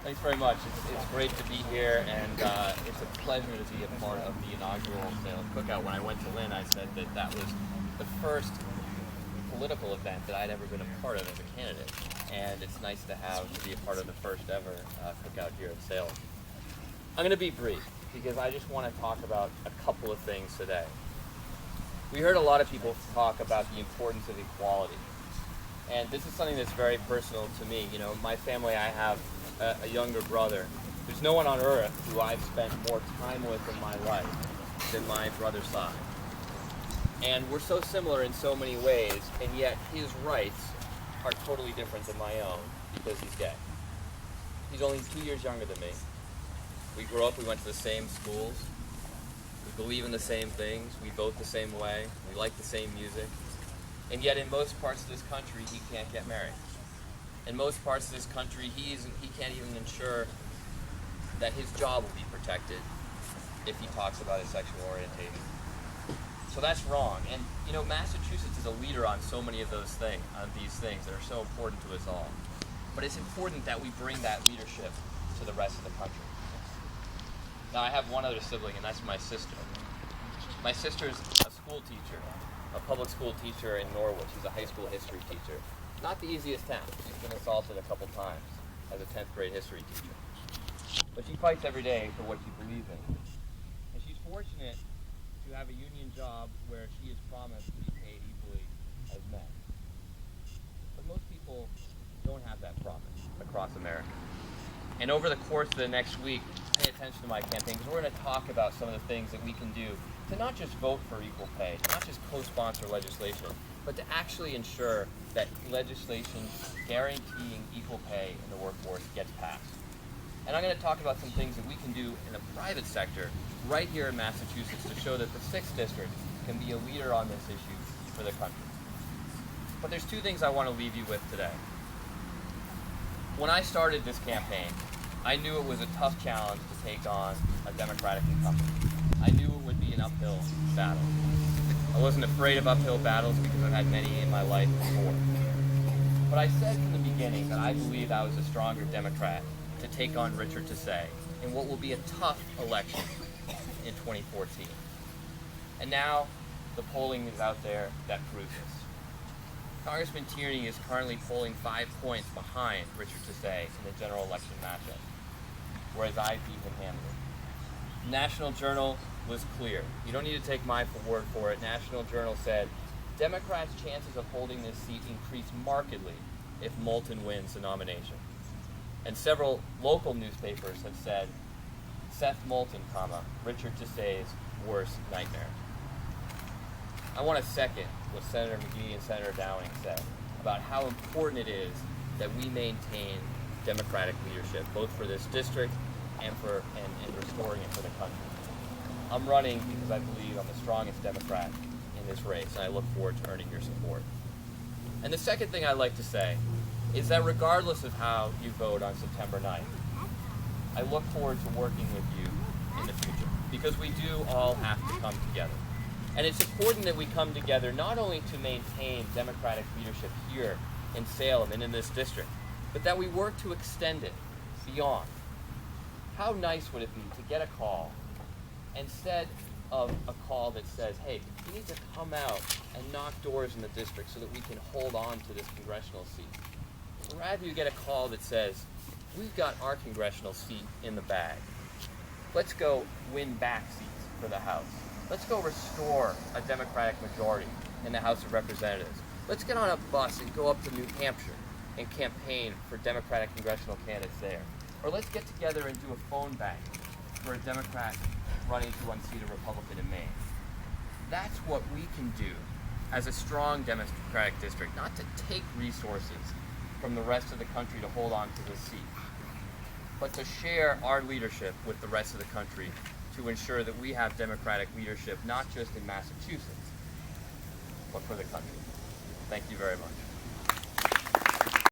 Thanks very much. It's great to be here, and it's a pleasure to be a part of the inaugural Salem Cookout. When I went to Lynn, I said that was the first political event that I'd ever been a part of as a candidate, and it's nice to be a part of the first ever cookout here in Salem. I'm going to be brief because I just want to talk about a couple of things today. We heard a lot of people talk about the importance of equality, and this is something that's very personal to me. You know, my family, I have a younger brother. There's no one on earth who I've spent more time with in my life than my brother Seth. And we're so similar in so many ways, and yet his rights are totally different than my own because he's gay. He's only 2 years younger than me. We grew up, we went to the same schools, we believe in the same things, we vote the same way, we like the same music, and yet in most parts of this country he can't get married. In most parts of this country he can't even ensure that his job will be protected if he talks about his sexual orientation. So that's wrong. And you know, Massachusetts is a leader on so many of these things that are so important to us all. But it's important that we bring that leadership to the rest of the country. Now I have one other sibling, and that's my sister. My sister's a school teacher, a public school teacher in Norwood. She's a high school history teacher. Not the easiest task. She's been assaulted a couple times as a 10th grade history teacher. But she fights every day for what she believes in. And she's fortunate to have a union job where she is promised to be paid equally as men. But most people don't have that promise across America. And over the course of the next week, pay attention to my campaign, because we're going to talk about some of the things that we can do to not just vote for equal pay, to not just co-sponsor legislation, but to actually ensure that legislation guaranteeing equal pay in the workforce gets passed. And I'm going to talk about some things that we can do in the private sector right here in Massachusetts to show that the 6th District can be a leader on this issue for the country. But there's two things I want to leave you with today. When I started this campaign, I knew it was a tough challenge to take on a Democratic incumbent. I knew it would be an uphill battle. I wasn't afraid of uphill battles because I've had many in my life before. But I said from the beginning that I believed I was a stronger Democrat to take on Richard Tassay in what will be a tough election in 2014. And now the polling is out there that proves this. Congressman Tierney is currently polling 5 points behind Richard Tassay in the general election matchup, whereas I beat him handily. National Journal was clear. You don't need to take my word for it. National Journal said, Democrats' chances of holding this seat increase markedly if Moulton wins the nomination. And several local newspapers have said, Seth Moulton, Richard Tassay's worst nightmare. I want to second what Senator McGee and Senator Downing said about how important it is that we maintain Democratic leadership, both for this district and restoring it for the country. I'm running because I believe I'm the strongest Democrat in this race, and I look forward to earning your support. And the second thing I'd like to say is that regardless of how you vote on September 9th, I look forward to working with you in the future, because we do all have to come together. And it's important that we come together not only to maintain Democratic leadership here in Salem and in this district, but that we work to extend it beyond. How nice would it be to get a call, instead of a call that says, hey, you need to come out and knock doors in the district so that we can hold on to this congressional seat. Or rather, you get a call that says, we've got our congressional seat in the bag. Let's go win back seats for the House. Let's go restore a Democratic majority in the House of Representatives. Let's get on a bus and go up to New Hampshire and campaign for Democratic congressional candidates there. Or let's get together and do a phone bank for a Democrat running to unseat a Republican in Maine. That's what we can do as a strong Democratic district, not to take resources from the rest of the country to hold on to this seat, but to share our leadership with the rest of the country to ensure that we have Democratic leadership not just in Massachusetts, but for the country. Thank you very much.